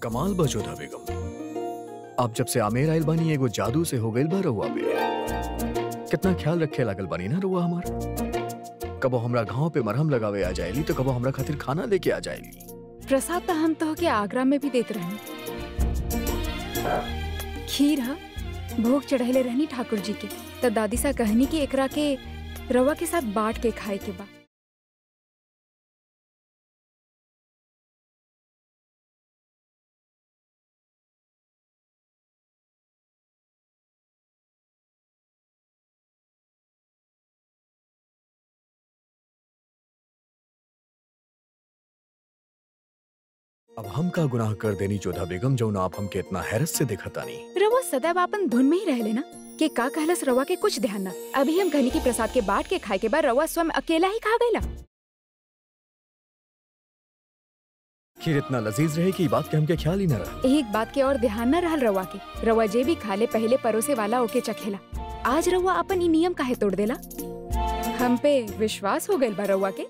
कमाल बा जोधा बेगम। आप जब से आमेर आइल बानी एगो जादू से हो गइल बा रउआ पे। कितना ख्याल रखे लागल बानी ना रउआ हमार। कबो हमरा घाव पे मरहम लगावे आ जाएली तो कबो हमरा खातिर खाना लेके आ जाएली। प्रसाद तो हम तो के आगरा में भी देत रहनी। खीर हा भोग चढ़ाइले रहनी ठाकुर जी के। तो दादी सा कहनी कि एकरा के रवा के साथ बांट के खाए के बा। अब हम का गुनाह कर देनी जोधा बेगम जौन आप हमके इतना हैरत से देखतानी। रवा सदैव आपन धुन में ही रहले ना कि का कहलस रवा के कुछ ध्यान ना। अभी हम कहनी कि प्रसाद के बांट के खाए के बाद रवा स्वयं अकेला ही खा गईला। खीर इतना लजीज रहे कि ई बात के हमके ख्याल ही न रहा। एक बात के और ध्यान न रहल रवा के। रवा जे भी खाले पहले परोसे वाला ओके चखेला। आज रवा अपन ई नियम काहे तोड़ देला? हम पे विश्वास हो गइल बा रवा के।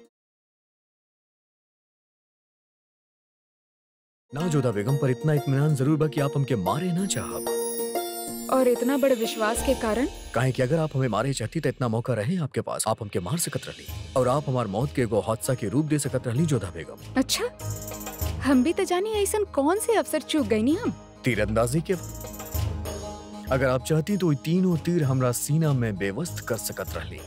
ना जोधा बेगम, पर इतना इत्मीनान जरूर बा कि आप हमके मारे ना चाहब। और इतना बड़े विश्वास के कारण काहे कि अगर आप हमें मारे चाहती तो इतना मौका रहे आपके पास, आप हमके मार सकत रहली और आप हमार मौत के एगो हादसा के रूप दे सकत रहली जोधा बेगम। अच्छा, हम भी तो जानी ऐसन कौन से अवसर चूक गई नी हम। तीरंदाजी के अगर आप चाहती तो तीनों तीर हमरा सीना में बेवस्त कर सकत रहली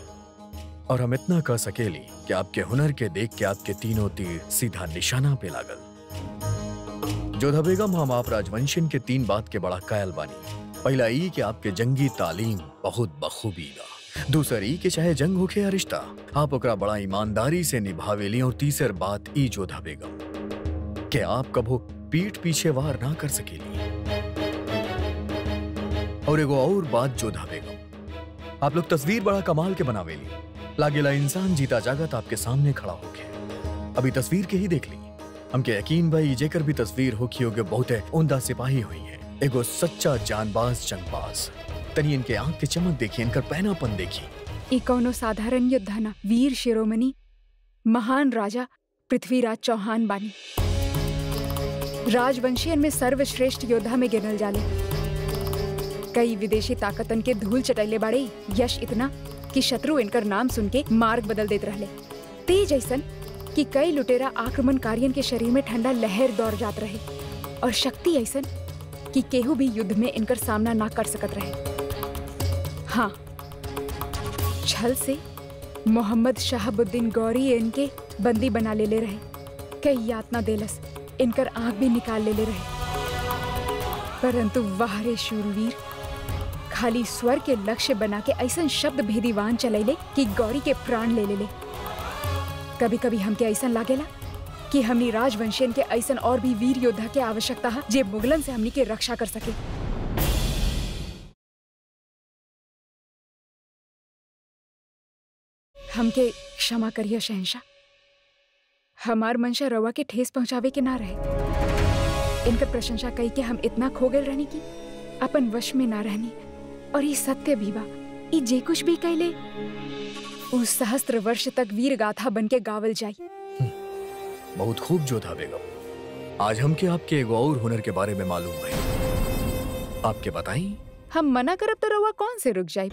और हम इतना कर सकेली कि आपके हुनर के देख के आपके तीनों तीर सीधा निशाना पे लागल। जोधा बेगम, हम आप राजवंशियन के 3 बात के बड़ा कायल बानी। पहला ई कि आपके जंगी तालीम बहुत बखूबी बा। दूसर ई कि चाहे जंग होखे या रिश्ता, आप ओकरा बड़ा ईमानदारी से निभावेली। और तीसर बात ई जोधा बेगम कि आप कभो पीठ पीछे वार ना कर सकेली। और एगो और बात जोधा बेगम, आप लोग तस्वीर बड़ा कमाल के बनावेली। लागेला इंसान जीता जागत आपके सामने खड़ा होके। अभी तस्वीर के ही देख ली, हमके यकीन भाई जेकर भी तस्वीर होखी होगे बहुते उमदा सिपाही हुई है। एगो सच्चा जानबाज जंगबाज। तनी इनके आंख के चमक देखी, इनकर पहनापन देखी। ई कौनो साधारण योद्धा ना, वीर शिरोमणि महान राजा पृथ्वीराज चौहान बानी। राजवंशियन में सर्वश्रेष्ठ योद्धा में गिनल जाले। कई विदेशी ताकतन के धूल चटैले बाड़े। यश इतना कि शत्रु इनकर नाम सुन के मार्ग बदल देत रहले। तेज ऐसन कि कई लुटेरा आक्रमणकारियन के शरीर में ठंडा लहर दौड़ जात रहे। और शक्ति ऐसन कि केहू भी युद्ध में इनकर सामना ना कर सकत रहे। हाँ, छल से मोहम्मद शहाबुद्दीन गौरी इनके बंदी बना लेले रहे। कई यातना देलस, इनकर आंख भी निकाल लेले रहे। परंतु वाह रे शूरवीर, खाली स्वर के लक्ष्य बना के ऐसन शब्द भेदीवान चलैले कि गौरी के प्राण ले लेले। कभी कभी हमके ऐसन लागेला कि हमनी राजवंशियन के ऐसन और भी वीर योद्धा के आवश्यकता है जे मुगलन से हमनी के रक्षा कर सके। हमके क्षमा करिए शहंशाह। हमार मंशा रवा के ठेस पहुंचावे के ना रहे। इनकर प्रशंसा कई के हम इतना खो गए रहनी की अपन वश में ना रहनी। और ये सत्य भी बा, ये जे कुछ भी कहले उस सहस्त्र वर्ष तक वीर गाथा बन के गावल जाई। बहुत खूब जोधा बेगम, आज हमके आपके एगो और हुनर के बारे में मालूम है। आपके बताई? हम मना करब तो रवा कौन से रुक जाई?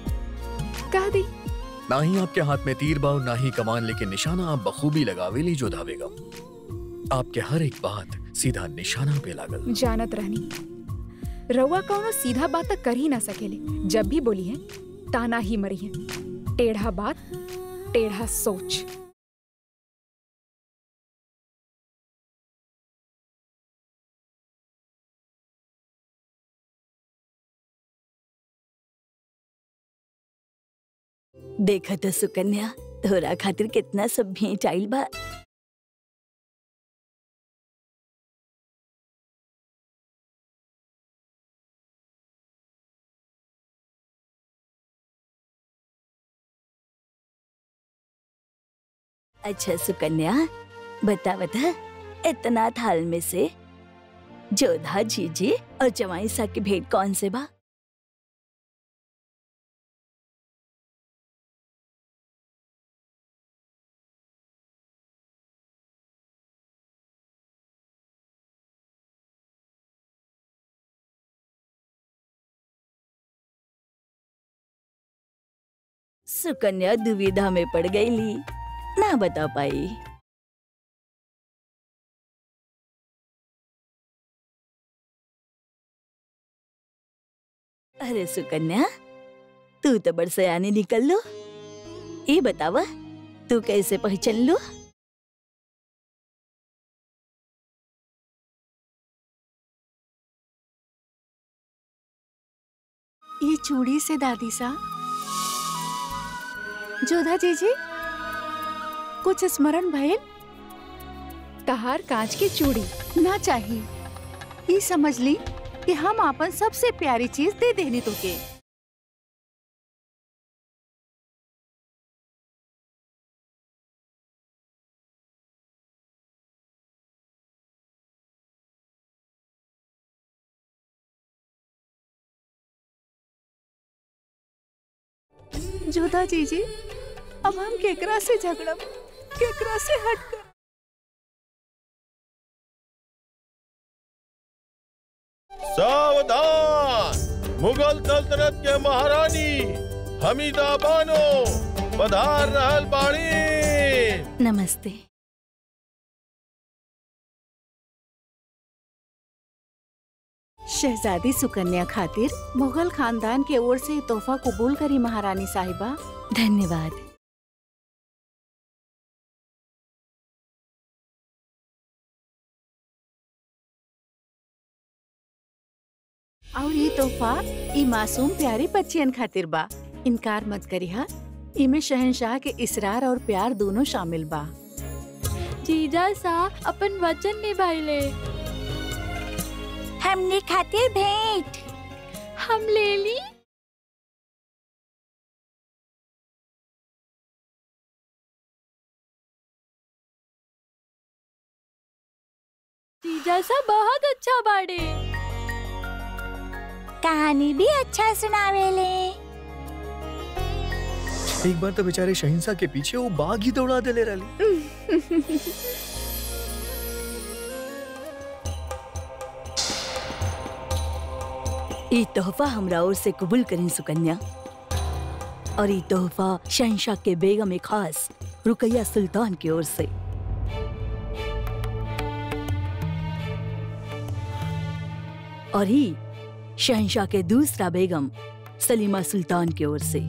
कह दी। ना ही आपके हाथ में तीर बा और ना ही कमान, लेकिन निशाना आप बखूबी लगावेली जोधा बेगम। आपके हर एक बात सीधा निशाना पे लागल। जानत रहनी रवा कौनो सीधा बात तक कर ही ना सकेले। जब भी बोली है ताना ही मरी है। टेढ़ा बात टेढ़ा सोच। देखा तो सुकन्या, तोरा खातिर कितना सब भेंट आइल बा। अच्छा सुकन्या, बता बता, इतना थाल में से जोधा जीजी और जवाई सा की भेंट कौन से बा? सुकन्या दुविधा में पड़ गईली, ना बता पाई। अरे सुकन्या, तू तो बड़ सयानी निकल लो। ये बतावा, तू कैसे पहचान लो? ये चूड़ी से दादी सा। जोधा जीजी, कुछ स्मरण भइल? तहार कांच की चूड़ी ना चाहिए। ये समझ ली कि हम अपन सबसे प्यारी चीज दे देनी तोके। जोधा जीजी, अब हम केकरा से झगड़ब, केकरा से हटकर? सावधान! मुगल सल्तनत के महारानी हमीदा बानो पधार रहल बाड़ी। नमस्ते। शहजादी सुकन्या खातिर मुगल खानदान के ओर से तोहफा कबूल करी महारानी साहिबा। धन्यवाद। और ये तोहफा ई मासूम प्यारी बच्चियन खातिर बा। इनकार मत करिहा, इमे शहंशाह के इसरार और प्यार दोनों शामिल बा। जीजा सा अपन वचन निभाइले। हमने खातिर भेंट हम ले ली। जीजा सा बहुत अच्छा बाड़े। कहानी भी अच्छा सुनावेले। एक बार तो बेचारे शहिंसा के पीछे वो बाघ ही दौड़ा देले रही। ये तोहफा हमरा ओर से कबूल करें सुकन्या। और ये तोहफा शहंशाह के बेगम खास रुकैया सुल्तान की ओर से। और ही शहंशाह के दूसरा बेगम सलीमा सुल्तान की ओर से।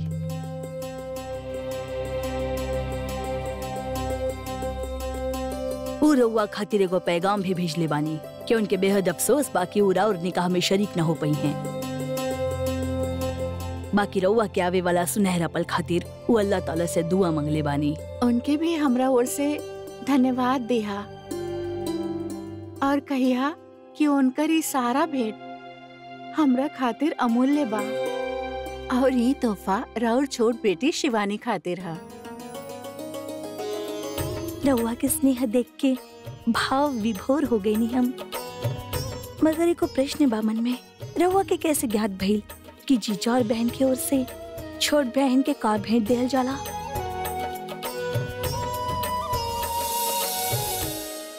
उ रउआ खातिर एगो पैगाम भी भेजले बानी कि उनके बेहद अफसोस बाकी उरा और निकाह में शरीक न हो पाई हैं। बाकी रउआ के आवे वाला सुनहरा पल खातिर वो अल्लाह ताला से दुआ मंगले बानी। उनके भी हमरा ओर से धन्यवाद देहा और कहिया कि उनकर ई सारा भेंट हमरा खातिर अमूल्य बा। और ये तोहफा राउर छोट बेटी शिवानी खातिर हा। रउआ के स्नेह देख के भाव विभोर हो गई नी हम। मगर एको प्रश्न बा मन में, रउआ के कैसे ज्ञात भइल कि जीजा और बहन की ओर से छोट बहन के का भेंट देहल जाला?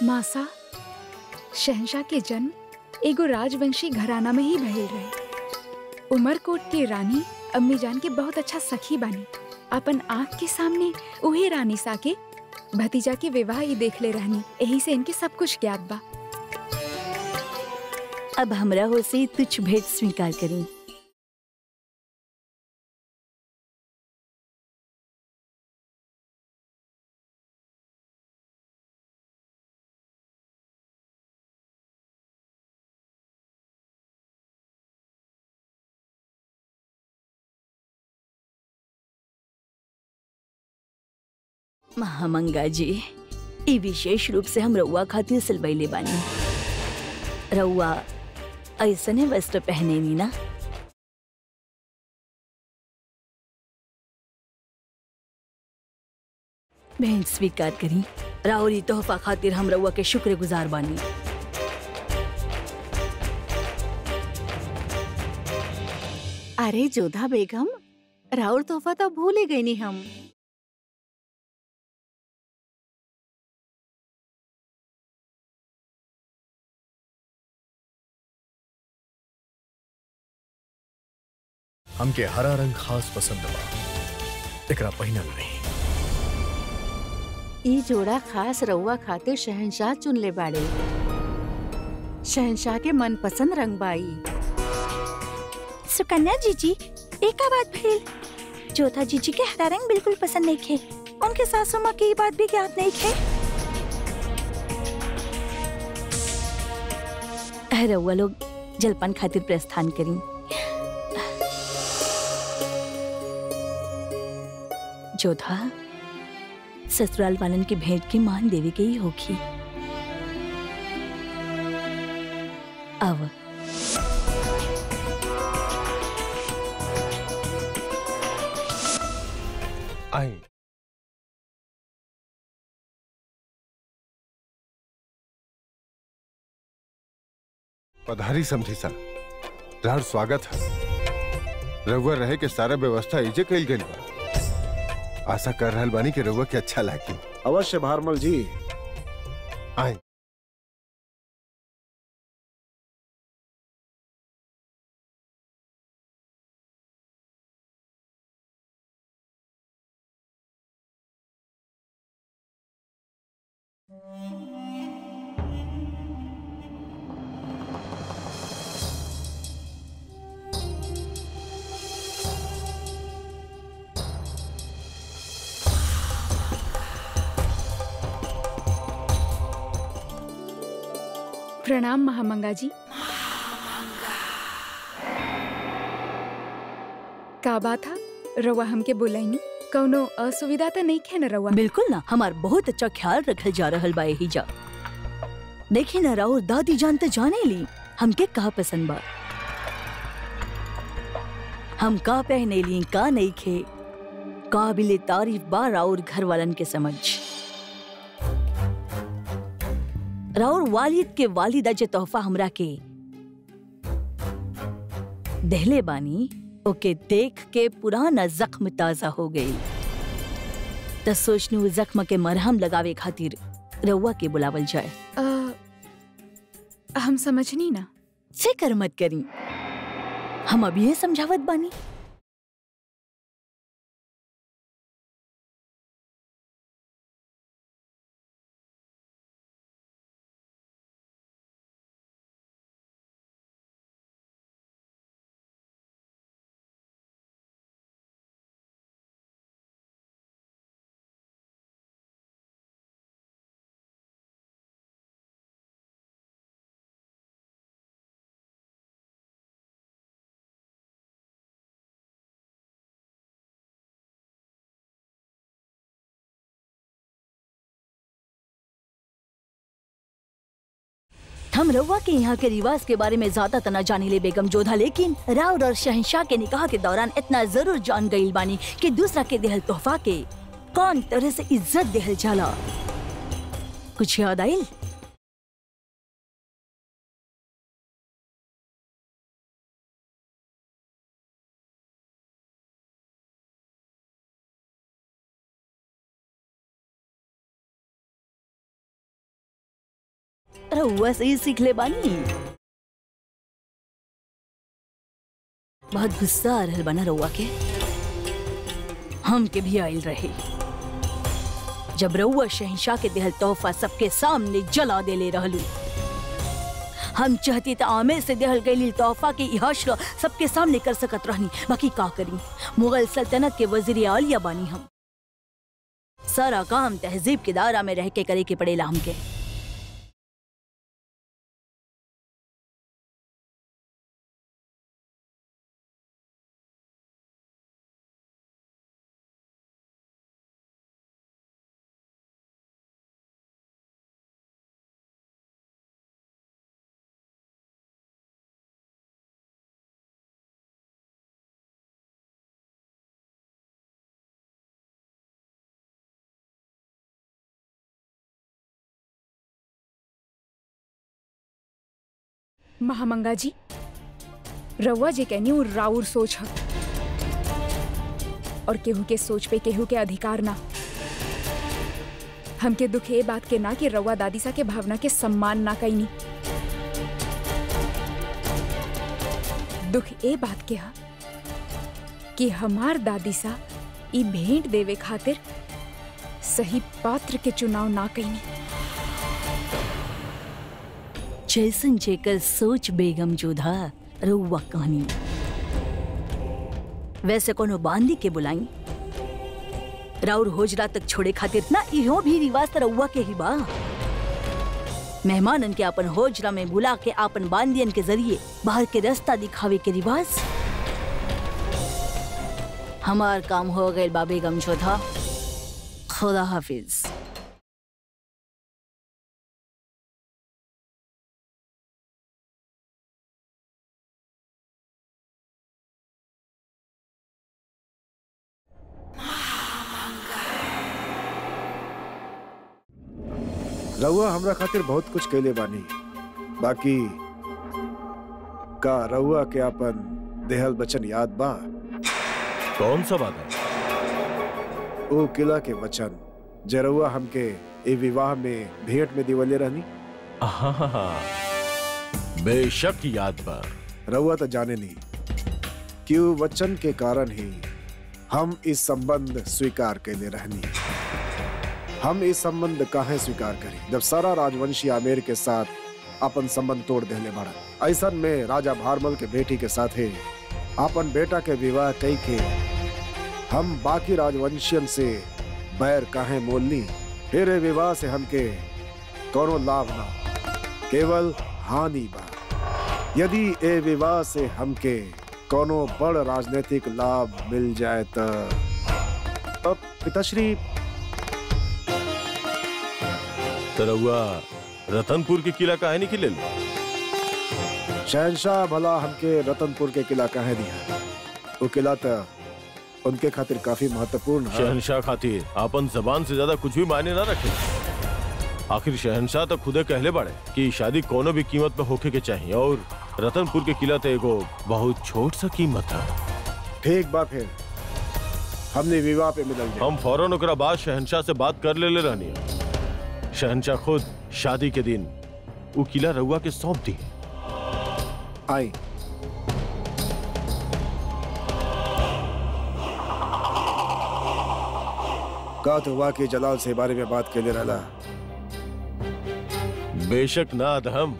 मासा, शहंशाह के जन्म एगो राजवंशी घराना में ही भइल रहे। उमरकोट के रानी अम्मी जान के बहुत अच्छा सखी बानी। अपन आँख के सामने उही रानी सा के भतीजा के विवाह ही देख ले रहनी। यही से इनके सब कुछ ज्ञात बा। अब हमरा हो से तुच्छ भेंट स्वीकार करी। महामंगा जी, ई विशेष रूप से हम रउआ खातिर सिलवैले बानी। रउआ ऐसने वस्त्र पहने नी ना? भेंट स्वीकार करी। राउरी तोहफा खातिर हम रउआ के शुक्रगुजार बानी। अरे जोधा बेगम, राउर तोहफा तो भूल ही गई नी हम। हमके हरा रंग खास पसंद बा। एकरा पहिनल रही। ई जोड़ा खास रउआ खातिर शहंशाह चुन ले बाड़े। शहंशाह के मनपसंद रंग बाई। सुकन्या जीजी, एक बात भइल, जोधा जीजी के हरा रंग बिल्कुल पसंद नहीं खे। उनके सासू माँ की बात भी ज्ञात नहीं खे। रउआ लोग जलपान खातिर प्रस्थान करी। जोधा, ससुराल वालन की भेंट की मान देवी के ही होगी। अब आई पधारी समझी सा, रार स्वागत है। रउआ रहे के सारा व्यवस्था इजे कइल गइल बा। आशा कर रहल बानी कि रउआ के अच्छा लागी। अवश्य भारमल जी। आई प्रणाम महामंगा जी। का बात था? रउआ हमके बुलाईनी, कौनो असुविधा तो नहीं खे न रउआ? बिल्कुल ना, हमार बहुत अच्छा ख्याल रखल जा रहल बा यही जा। देखी ना राउर दादी जानते जाने ली हमके का पसंद बा, हम का पहने ली का नहीं खे, काबिले तारीफ बा राउर घर वालन के समझ। राउर वालिद के वालिदा जे तोहफा हमरा के देहले बानी, ओके देख के पुराना जख्म ताजा हो गई। त सोचनू जख्म के मरहम लगावे खातिर रउआ के बुलावल जाए। हम समझनी ना। फिक्र मत करी, हम अभी ये समझावत बानी। हम रउआ के यहाँ के रिवाज के बारे में ज्यादा तना जानी ले बेगम जोधा, लेकिन राउर और शहंशाह के निकाह के दौरान इतना जरूर जान गईल बानी कि दूसरा के देहल तोहफा के कौन तरह से इज्जत देहल जाला। कुछ याद आइल? रउआ से ही सीख ले बानी। बहुत गुस्सा आ रहल बना रउआ के, हम के भी आइल रहे जब रउआ शहंशाह के देहल तोहफा सबके सामने जला देले रहलू। हम चाहती त आमिर से देहल गईली तोहफा के इहाशरा सबके सामने कर सकत रहनी, बाकी का करी, मुगल सल्तनत के वजीर आलिया बानी हम। सारा काम तहजीब के दायरा में रह के करे के पड़ेला हमके। महामंगा जी, रउआ जे कहनी वो राउर सोच है, और केहू के सोच पे केहू के अधिकार ना। हमके दुख ए बात के ना कि रउआ दादी सा के भावना के सम्मान ना कईनी। दुख ए बात के हा कि हमार दादी सा ई भेंट देवे खातिर सही पात्र के चुनाव ना कईनी। जैसन जेकर सोच बेगम जोधा रउआ कहानी वैसे कोनो बांदी के बुलाई राउर होजरा तक छोड़े खातिर ना इहो भी रिवाज त रउआ के ही बा। मेहमानन के अपन होजरा में बुला के अपन बांदियन के जरिए बाहर के रास्ता दिखावे के रिवाज। हमार काम हो गए बा बेगम जोधा। खुदा हाफिज। रउआ हमरा खातिर बहुत कुछ कैले बानी, बाकी का रउआ के अपन देहल वचन याद बा? कौन सा बात है? ओ किला के वचन जे रउआ हमके ए विवाह में भेंट में दिवले रहनी। बेशक याद बा। रउआ तो जाने नहीं कि वो वचन के कारण ही हम इस संबंध स्वीकार कैले रहनी। हम इस संबंध काहे स्वीकार करी जब सारा राजवंशी आमेर के साथ अपन संबंध तोड़ देले बड़ा। ऐसन में राजा भारमल के बेटी के साथे अपन बेटा के विवाह कई के हम बाकी राजवंशियन से बैर काहे मोल ली। फिर ए विवाह से हमके कोनो लाभ ना, केवल हानि बा। यदि ए विवाह से हमके कोनो बड़ राजनीतिक लाभ मिल जाए तो पिताश्री रउआ रतनपुर के किला काहे नहीं खिले? शहंशाह भला हमके रतनपुर के किला काहे दिया? वो किला तो उनके खातिर काफी महत्वपूर्ण है। शहंशाह खातिर अपन जबान से ज्यादा कुछ भी मायने ना रखे। आखिर शहंशाह तो खुदे कहले बड़े कि शादी कोनो भी कीमत पे होके के चाहिए और रतनपुर के किला तो एगो बहुत छोट सा कीमत है। ठीक बा, फिर हमने विवाह पे मिलल जाए। हम फौरन ओकरा बाद शहंशाह से बात कर ले रहनी। शहंशाह खुद शादी के दिन वो किला रउआ के सौंप दी। आई का तो हुआ कि जलाल से बारे में बात के लिए रहला? बेशक ना अदहम।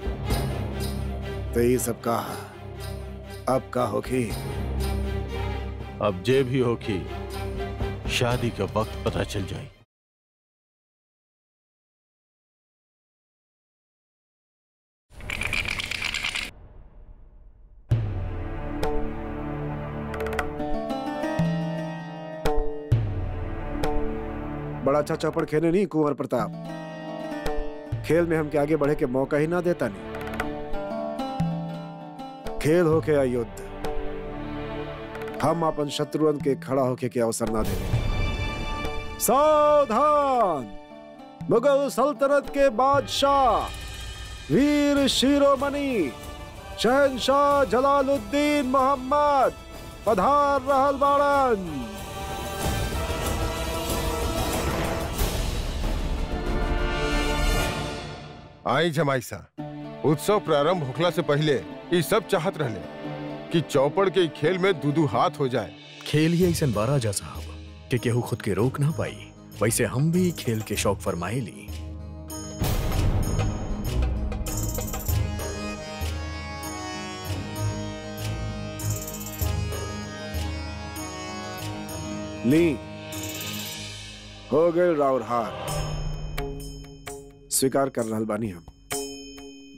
तो ये सब कहा अब का होगी? अब जे भी होगी शादी का वक्त पता चल जाए। बड़ा अच्छा चौपड़ खेले नहीं कुंवर प्रताप। खेल में हमके आगे बढ़े के मौका ही ना देता नहीं। खेल होके या युद्ध, हम अपन शत्रुअन के खड़ा होके के अवसर ना देंगे। सावधान! मुगल सल्तनत के बादशाह वीर शिरोमणि शहंशाह जलालुद्दीन मोहम्मद पधार रहल बाड़न। आई जमाईसा, उत्सव प्रारंभ होखला से पहले ये सब चाहत रहले कि चौपड़ के खेल में दूधू हाथ हो जाए। खेल ही ऐसा बारा जा साहब कि केहू खुद के रोक ना पाई। वैसे हम भी खेल के शौक फरमाए ली। ली हो गए राउर हार, स्वीकार कर रहल बानी हम।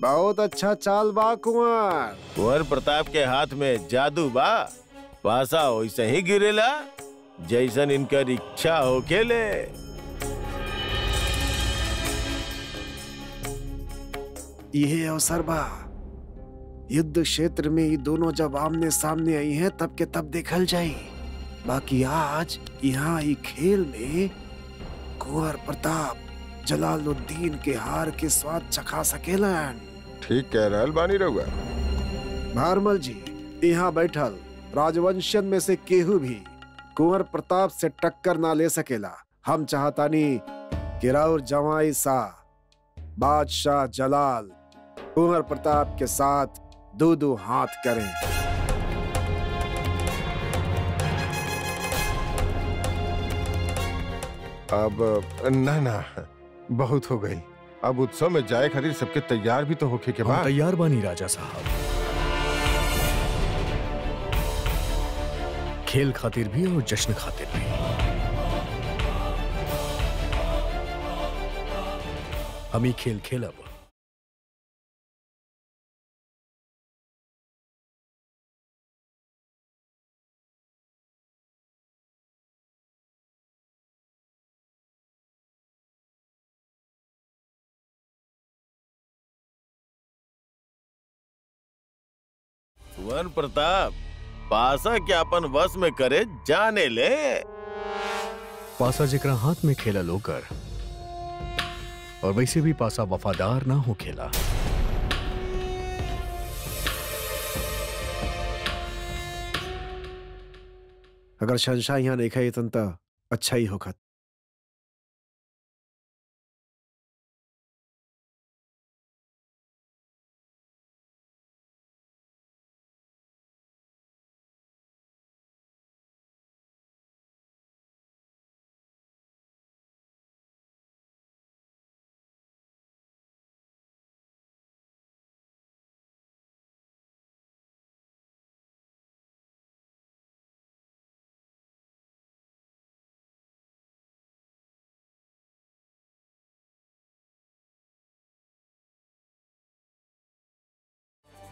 बहुत अच्छा चाल बा कुंवर। कुंवर प्रताप के हाथ में जादू बा। पासा वैसे ही गिरेला जैसन इनकर इच्छा होकेले। यह अवसर बा। युद्ध क्षेत्र में ये दोनों जब आमने सामने आई हैं तब के तब देखल जाई। बाकी आज यहाँ ये खेल में कुंवर प्रताप जलालुद्दीन के हार के स्वाद चखा सकेलन। ठीक कह रहल बानी रउआ। भारमल जी, यहाँ बैठल राजवंशियन में से केहू भी कुंवर प्रताप से टक्कर ना ले सकेला। हम चाहतानी कि राउर जवाई सा बादशाह जलाल कुंवर प्रताप के साथ दो हाथ करें। अब ना ना बहुत हो गई। अब उत्सव में जाए खातिर सबके तैयार भी तो होके के हम बाद। तैयार बानी राजा साहब, खेल खातिर भी और जश्न खातिर भी। हम ही खेल खेलब। कुंवर प्रताप, पासा के अपन वश में करे जाने ले। पासा जिकरा हाथ में खेला लोकर, और वैसे भी पासा वफादार ना हो खेला। अगर शहंशाह यहाँ नहीं खाई तो अच्छा ही होगा।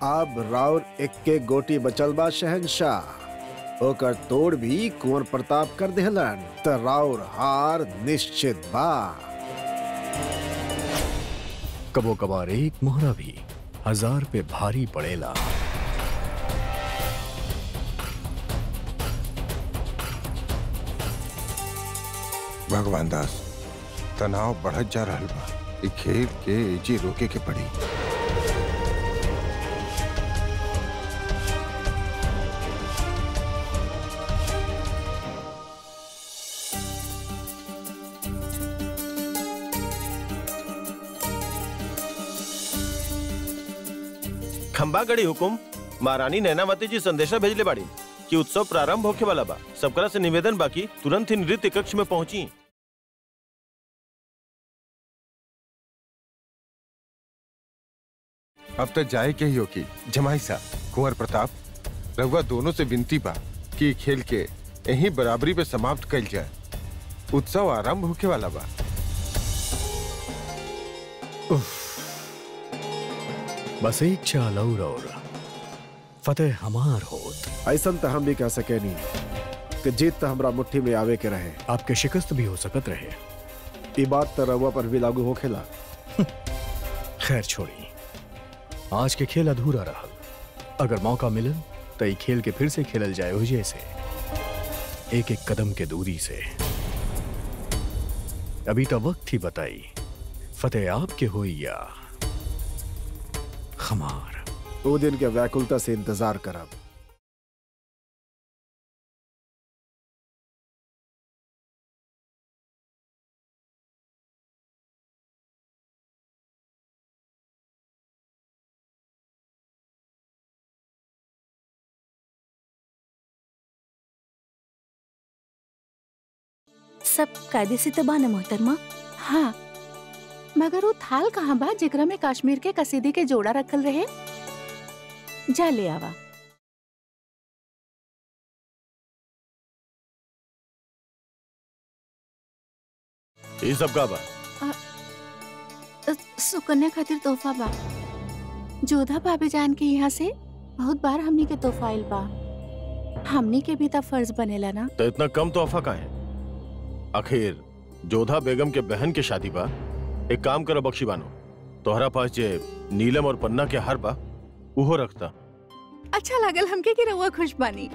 अब राउर इक्के गोटी बचल बा शहंशाह, ओकर तोड़ भी कुंवर प्रताप कर देहलन त राउर हार निश्चित बा। कबो कबार एक मोहरा भी 1000 पे भारी पड़ेला। भगवान दास, तनाव बढ़त जा रहल बा। ई खेल के एजी रोके के पड़ी। खंबागढ़ी हुकुम महारानी नैनावती जी संदेशा भेजले बाड़ी कि उत्सव प्रारंभ होके वाला बा। सबकरा से निवेदन बाकी तुरंत ही नृत्य कक्ष में पहुंची। अब तक जाए के ही होगी। जमाई साहब, कुंवर प्रताप, रघुआ दोनों से विनती बा कि खेल के यही बराबरी पे समाप्त कल जाए। उत्सव आरंभ होके वाला बा। बस एक चाल और फतेह हमार होत। ऐसा तो हम भी कह सके नहीं कि जीत तो हमरा मुट्ठी में आवे के रहे। आपके शिकस्त भी हो सकत रहे। ये बात तो रउआ पर भी लागू हो खेला। खैर छोड़ी, आज के खेल अधूरा रहल। अगर मौका मिले तो ये खेल के फिर से खेलल जाए हो जैसे, एक एक कदम के दूरी से। अभी तो वक्त ही बताई, फतेह आपके होई या हमार। वो दिन के व्याकुलता से इंतजार करब। सब कायदे से तो बाना मोहतरमा। हाँ, मगर वो थाल कहाँ बा जेकरा में कश्मीर के कसीदे के जोड़ा रखल रहे? जा ले आवा। ये सब का बा? सुकन्या खातिर तोहफा बा। जोधा भाभी जान के यहाँ से बहुत बार हमनी के तोहफा आइल बा। हमनी के भी तब फर्ज बनेला ना। तो इतना कम तोहफा का है? आखिर जोधा बेगम के बहन के शादी बा। एक काम करो बख्शी बानो, तोहरा पास जे नीलम और पन्ना के हार बा उहो रखता। अच्छा लागल हमके कि रउआ खुश बानी।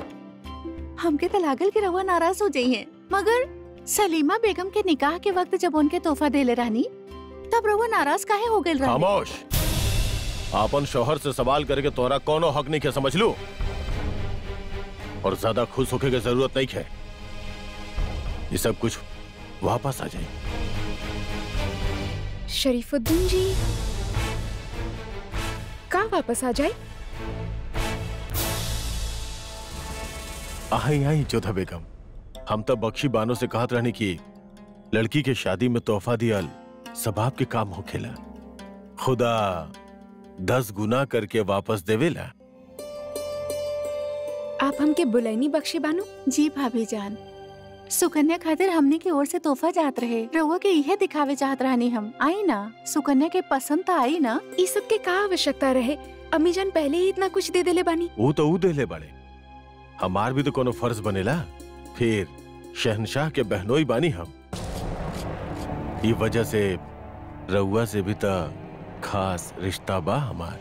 हमके तो लागल कि रउआ नाराज हो जाइए, मगर सलीमा बेगम के निकाह के वक्त जब उनके तोहफा देले रहनी तब रउआ नाराज काहे हो गइल रहनी? खामोश। आपन शौहर से सवाल करके तोहरा कोनो हक नहीं है, समझ लू। और ज्यादा खुश होके की जरूरत नहीं है। ये सब कुछ वापस आ जाए। शरीफुद्दीन जी का वापस आ जाए? आई आई जोधा बेगम, हम तो बख्शी बानो से कहत रहनी कि लड़की के शादी में तोहफा दियल सबाब के काम होखेला, खुदा 10 गुना करके वापस देवेला। आप हमके बुलाइनी बख्शी बानू? जी भाभी जान, सुकन्या खातिर हमने की ओर से तोहफा जात रहे, रउआ के इहे दिखावे चाहत रहनी हम। आई ना, सुकन्या के पसंद तो आई ना। ई सब के का आवश्यकता रहे? अम्मी जान पहले ही इतना कुछ दे देले बानी। वो तो ऊ देले बड़े, हमार भी तो कोनो फर्ज बनेला। फिर शहनशाह के बहनोई बानी हम, ये वजह से रउआ से भी तो खास रिश्ता बा हमार।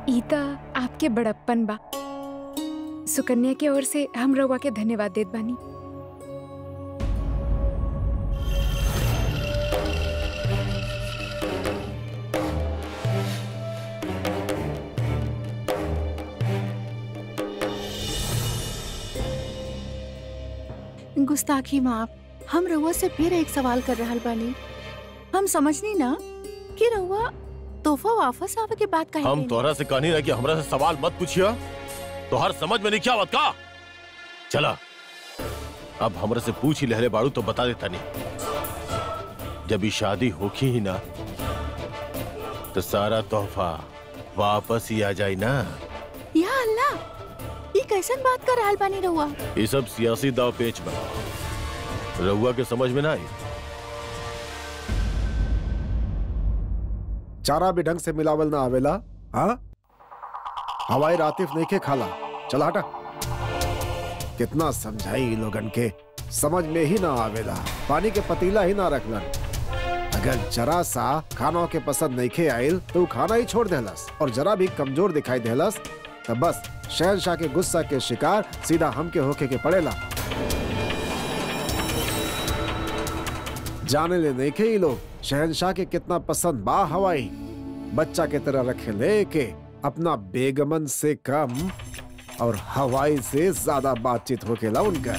ईता आपके बड़प्पन बा। सुकन्या के ओर से हम रउआ के धन्यवाद देत बानी। गुस्ताखी माफ, हम रउआ से फिर एक सवाल कर रहल बानी। हम समझनी ना कि रउआ तोहफा वापस आवे के बात कहे। हम तोहरा से कहनी ना कि हमरा से सवाल मत पूछिया, तो हर समझ में नहीं क्या बात का। चला अब हमरा से पूछ ही लहरे बाड़ू तो बता देता नहीं। जब ये शादी होखी ही ना तो सारा तोहफा वापस ही आ जाए ना। या अल्लाह, ये कैसन बात कर रहल बानी रउआ? ये सब सियासी दाव पेच बा, रउआ के समझ में ना आई। चारा भी ढंग से मिलावल ना आवेला। हाँ, हवाई रातिफ नहीं के खाला। चला हटा। कितना समझाई लोगन के, समझ में ही ना आवेला। पानी के पतीला ही ना रखलन। अगर जरा सा खाना के पसंद नहीं खे आयल तो खाना ही छोड़ देलस, और जरा भी कमजोर दिखाई देलस तो बस शहनशाह के गुस्सा के शिकार सीधा हम के होके के पड़ेला। जाने ले नहीं खे ये लोग शहनशाह के कितना पसंद बा हवाई। बच्चा के तरह रखे लेके अपना बेगमन से कम और हवाई से ज्यादा बातचीत होकेला उनका।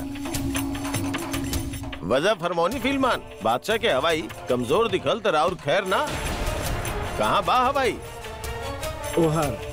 वजह फरमौनी फिल्मान, बादशाह के हवाई कमजोर दिखल तो राउर खैर ना। कहाँ बा हवाई? ओहर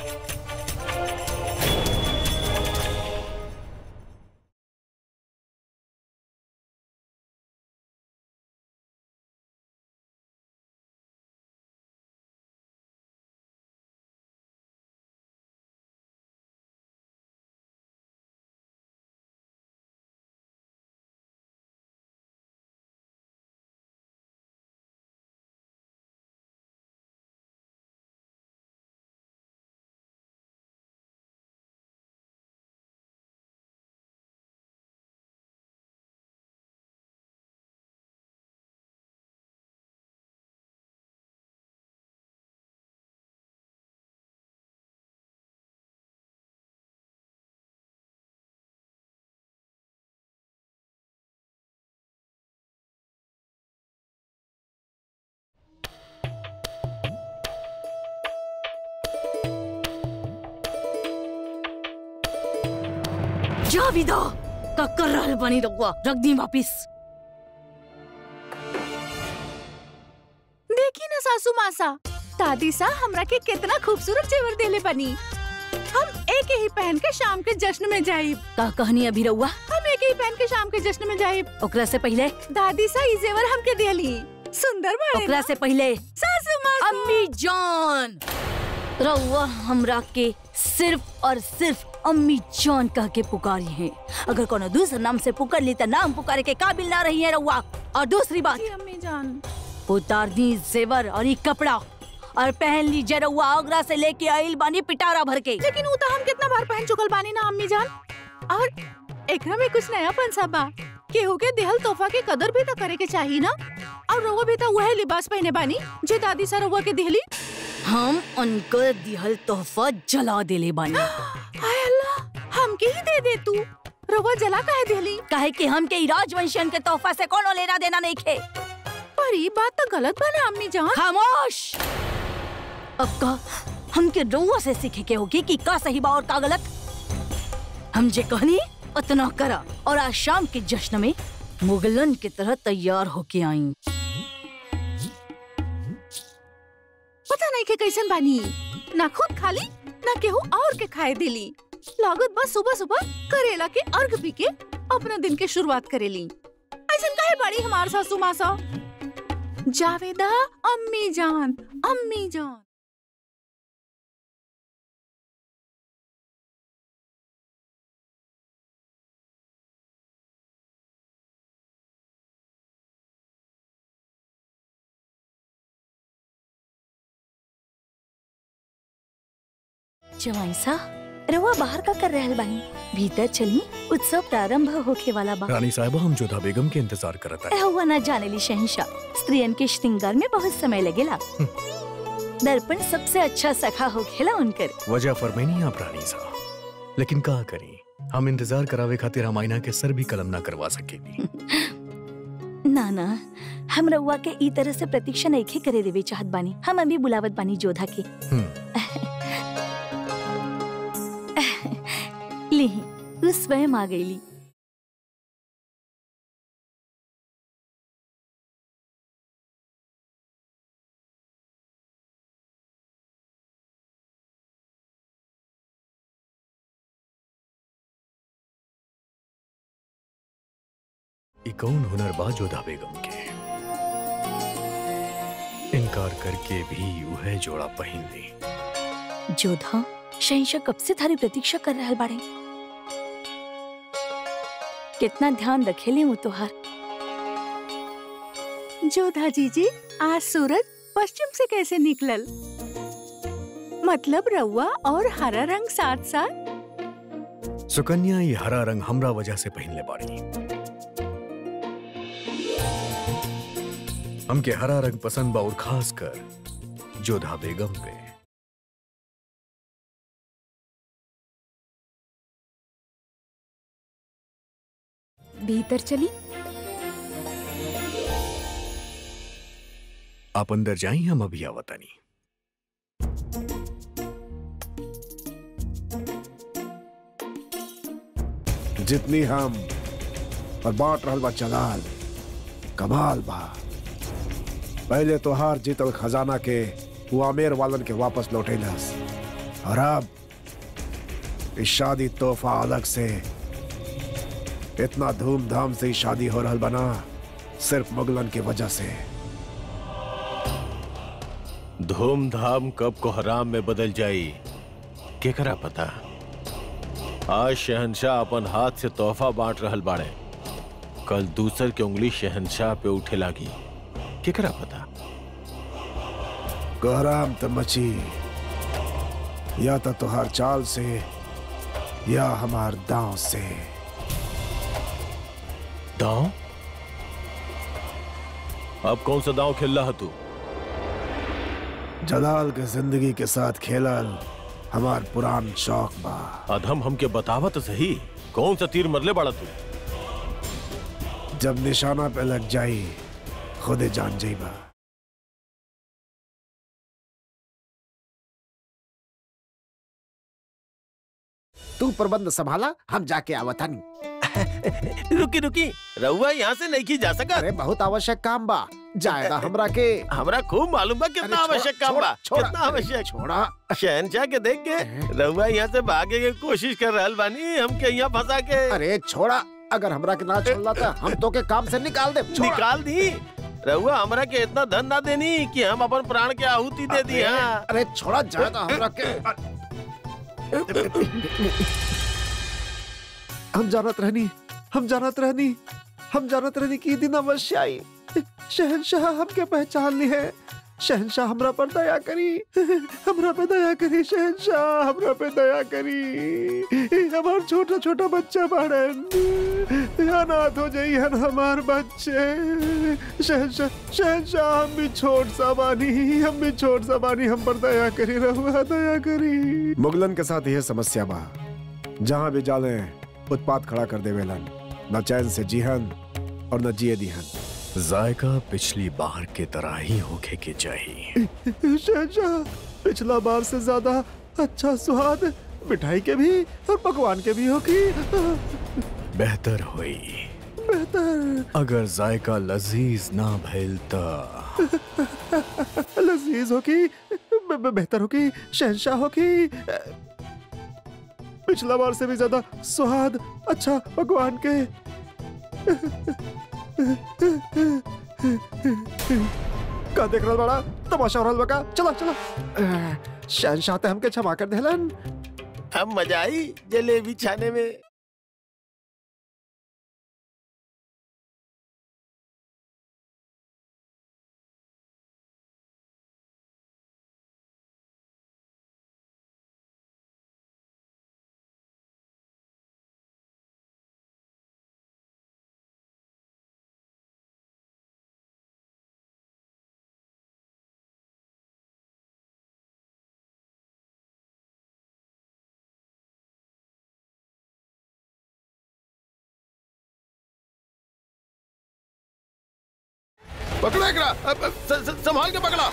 जाविदा का कर रहल बनी रउआ, रख दी वापिस। देखी ना सासू मासा, दादी सा हमरा के कितना खूबसूरत जेवर देले बनी। हम एक ही पहन के शाम के जश्न में जाइब। का कहनी अभी रउआ? हम एक ही पहन के शाम के जश्न में जाइब। ओकरा से पहले दादी सा ई जेवर हमके देली। सुंदर बाड़े। ओकरा से पहले सासू मासा। अम्मी जान, रउआ हमरा के सिर्फ और सिर्फ अम्मी जान कह के पुकारी है। अगर कोनो दूसरा नाम से पुकार ली तो नाम पुकारे के काबिल ना रही है रउआ। और दूसरी बात, अम्मी जान उतार दी जेवर और ये कपड़ा और पहन ली जरुआ आगरा से लेके आइल बानी पिटारा भर के। लेकिन वो तो हम कितना बार पहन चुकल बानी ना अम्मी जान। और एकरा में कुछ नयापन सा बा। केहू के देहल तोहफा के कदर भी तो करे के चाहिए ना। और रउआ भी तो वह लिबास पहने बानी जे दादी सा रउआ के देहली। हम उनको दिहल तोहफा जला देले बानी। हाय अल्लाह, हमके ही दे दे तू। रउआ जला काहे देहली? काहे कि हमके ई राजवंशियन के तोहफा से कोनो लेना देना नहीं खे। पर ये बात तो गलत बा ना अम्मी जान। खामोश। अब का हमके रउआ से सीखे के होगी कि का सही बा और का गलत। हम जे कहनी उतना करा और आज शाम के जश्न में मुगलन की तरह तैयार होके आई। पता नहीं के कैसन बानी, ना खुद खाली ना केहू और के खाए दिली। लागत बस सुबह सुबह करेला के अर्घ पी के अपना दिन के शुरुआत करेली। ऐसा काहे बड़ी हमार सासू माँ सा? जावेदा अम्मी जान, अम्मी जान। जवाई सा रवा बाहर का कर रहल बानी, भीतर चली, उत्सव प्रारंभ होके वाला बा। रानी साहिबा हम जोधा बेगम के इंतजार करता है। हुआ ना जाने ली शहंशाह, स्त्रियन के श्रृंगार में बहुत समय लगेला। दर्पण सबसे अच्छा सखा होखेला उनकर। वजह फरमाइनी आप रानी साहब, लेकिन का करी, हम इंतजार करावे खातिर हम आईना के सर भी कलम ना करवा सकेली। ना ना, हम रउआ के ई तरह से प्रतीक्षा नहीं करे देवे चाहत बानी। हम अभी बुलावत बानी जोधा के। ली, तू स्वयं आ गईली। ई कौन हुनर बा जोधा बेगम के, इनकार करके भी वह जोड़ा पहन ली। जोधा, शहंशाह कब से थारी प्रतीक्षा कर रहल बाड़े। कितना ध्यान रखेले वो तोहार। जोधा जीजी, आज सूरज पश्चिम से कैसे निकलल? मतलब रउआ और हरा रंग साथ साथ? सुकन्या, ये हरा रंग हमरा वजह से पहनले बाड़ी। हमके हरा रंग पसंद बा और खास कर जोधा बेगम पे। भीतर चली। आप अंदर जाई, हम अभी आवतानी। जितनी हम और बांट रहल बा चलाल, कमाल बा। पहले तो हार जीतल खजाना के वो आमेर वालन के वापस लौटेलस, और अब इस शादी तोहफा अलग से। इतना धूमधाम से ही शादी हो रहल बना सिर्फ मुगलन की वजह से। धूमधाम कब को हराम में बदल जाई, केकरा पता। आज शहंशाह अपन हाथ से तोहफा बांट रहल बाड़े, कल दूसर के उंगली शहंशाह पे उठे लागी, केकरा पता। कोहराम तो मची या तो तुहार चाल से या हमार दांव से। दांव? अब कौन सा दांव खेल रहा तू? जलाल के जिंदगी के साथ खेलल हमार पुरान शौक बा। अधम हमके बतावा तो सही, कौन सा तीर मरले बाड़ा तू? जब निशाना पे लग जाई खुदे जान जाइबा। तू प्रबंध संभाला, हम जाके आवतानी। रुकी रुकी, रहुआ यहाँ से नहीं की जा सका। अरे बहुत आवश्यक काम बा, जाएगा हमरा के। हमरा खूब मालूम बा कितना आवश्यक काम बा, कितना आवश्यक। छोड़ा शहंशाह के देख के रहुआ यहाँ से भागे के कोशिश कर रहल बानी, हमके यहाँ फंसा के। अरे छोड़ा, अगर हमरा के ना छोड़ला तो हम तो के काम से निकाल दे। निकाल दी? रहुआ हमरा के इतना धन ना देनी कि हम अपन प्राण के आहुति दे दी। अरे छोड़ा, जाएगा हमरा के। हम जानत रहनी कि दिन अवश्य आई। शहंशाह हमके पहचान ली है। शहंशाह हमरा पर दया करी, हमरा पे दया करी। शहंशाह हमरा पे दया करी। हमार छोटा छोटा बच्चा बाड़न, अनाथ हो जाई हन हमार बच्चे। शहंशाह हम भी छोट सा बानी, हम पर दया करी, रहुआ दया करी। मुगलन के साथ यह समस्या बा, जहाँ भी जाले उत्पात खड़ा कर देवेलन, न चैन से जीहन और न जिए दीहन। जायका पिछली बार के तरह ही होके के चाहिए। शहंशाह, पिछला बार से ज्यादा अच्छा स्वाद मिठाई के भी और पकवान के भी होगी। बेहतर हुई, बेहतर। अगर जायका लजीज ना भइल ता लजीज होगी, बेहतर होगी। शहंशाह होगी, पिछला बार से भी ज्यादा स्वाद अच्छा भगवान के। का देख रहा बड़ा तमाशा हो रहा बका। चला चला शहनशाह ते हमके क्षमा कर देलन। अब मजा आई जलेबी छाने में। पकड़ा एकरा, संभाल के पकड़ा।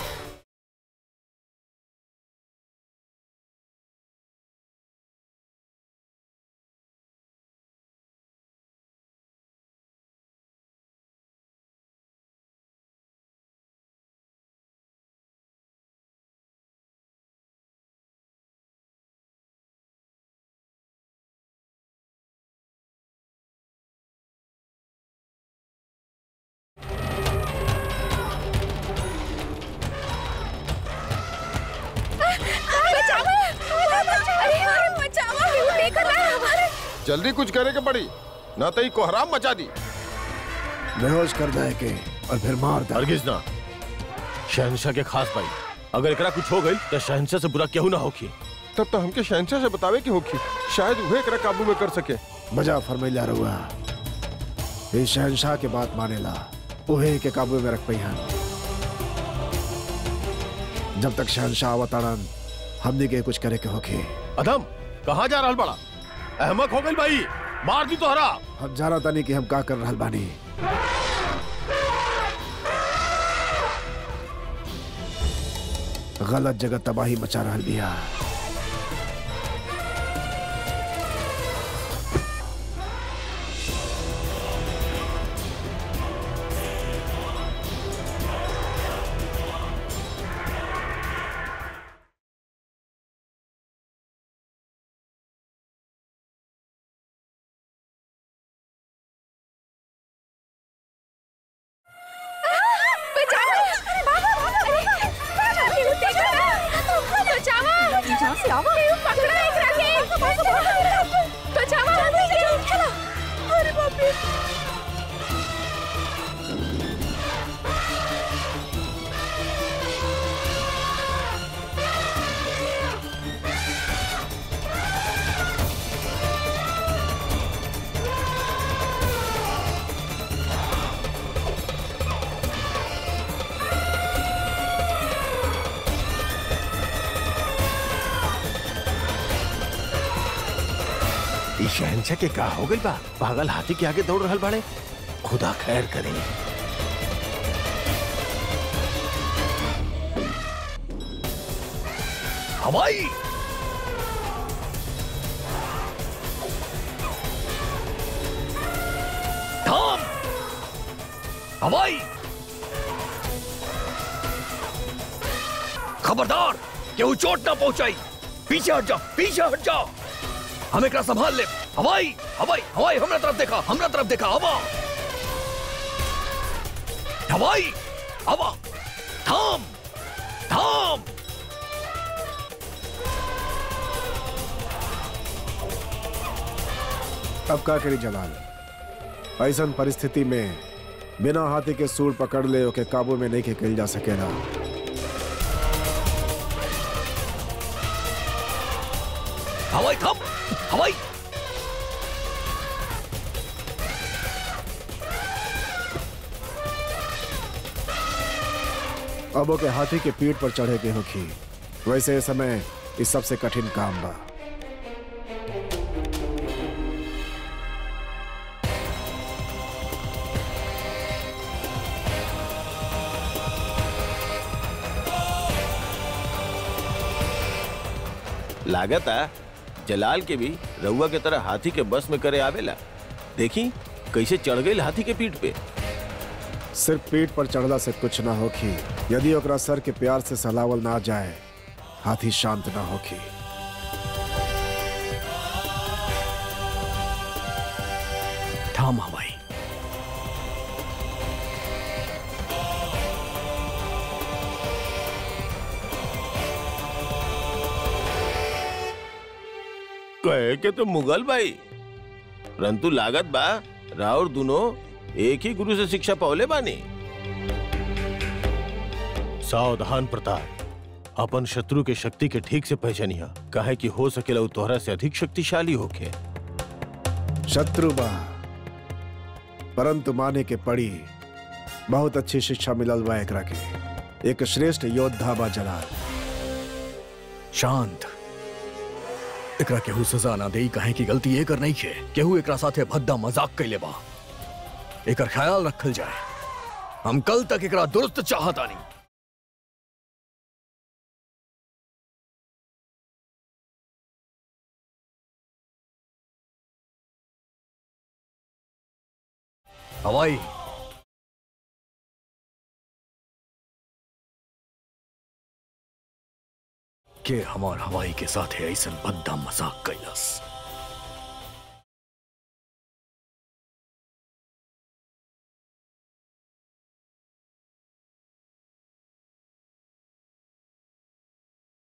जल्दी कुछ करे के पड़ी, ना तो कोहराम मचा दी। बेहोश कर जाए के और फिर मार दे। हरगिज ना, शहनशाह के खास भाई, अगर एकरा कुछ हो गई तो शहनशाह से बुरा क्यों ना होगी। तब तो हमके शहनशाह से बतावे की होगी, शायद वह एकरा काबू में कर सके। मजा फरमाइला रहुआ, ये शहनशाह के बात मानेला, उहे के काबू में रख पई। जब तक शहनशाह अवतारण हमने के कुछ करे के होके। अधम कहाँ जा रहा बड़ा? अहमक हो गई भाई, मार दी तोहरा। हम जाना तानी कि हम का कर रहल बानी। गलत जगह तबाही मचा रहल बिया। शहनशाह के का हो गई बा? पागल हाथी के आगे दौड़ रहल बाड़े। खुदा खैर करे। हवाई थाम, हवाई खबरदार केहू चोट ना पहुंचाई। पीछे हट जा, पीछे हट जा। हम एकरा संभाल ले। हवाई हवाई हवाई, हमरा तरफ देखा, हमरा तरफ देखा। हवा हवाई हवा, थाम थाम। अब का करी जलाल? ऐसन परिस्थिति में बिना हाथी के सूर पकड़ ले ओके काबू में नहीं खेल जा सकेला। हवाई थाम, हवाई। अब ओके हाथी के पीठ पर चढ़े के होखी। वैसे इस समय इस सबसे कठिन काम बा। लागत है जलाल के भी रउआ के तरह हाथी के बस में करे आवेला। देखी कैसे चढ़ गई हाथी के पीठ पे। सिर्फ पीठ पर चढ़ला से कुछ ना होखी। यदि ओकरा सर के प्यार से सहलावल ना जाए, हाथी शांत ना होखी। थाम हवाई। कहे के तो मुगल भाई, परंतु लागत बा राउर दोनों एक ही गुरु से शिक्षा पौले बानी। सावधान प्रताप, अपन शत्रु के शक्ति के ठीक से पहचानिया, काहे कि हो सकेला उ तोहरा से अधिक शक्तिशाली होके। शत्रु बा परंतु माने के पड़ी, बहुत अच्छी शिक्षा मिलल बा एकरा के। एक श्रेष्ठ योद्धा बा जलाल। शांत, एकरा केहू सजा ना देई, काहे की गलती एकर नहीं है। केहू एकरा साथे भद्दा मजाक कैले बा, एकर ख्याल रखल जाए। हम कल तक एकरा दुरुस्त चाहतानी। हवाई, के हमार हवाई के साथ ऐसा भद्दा मजाक कैलस।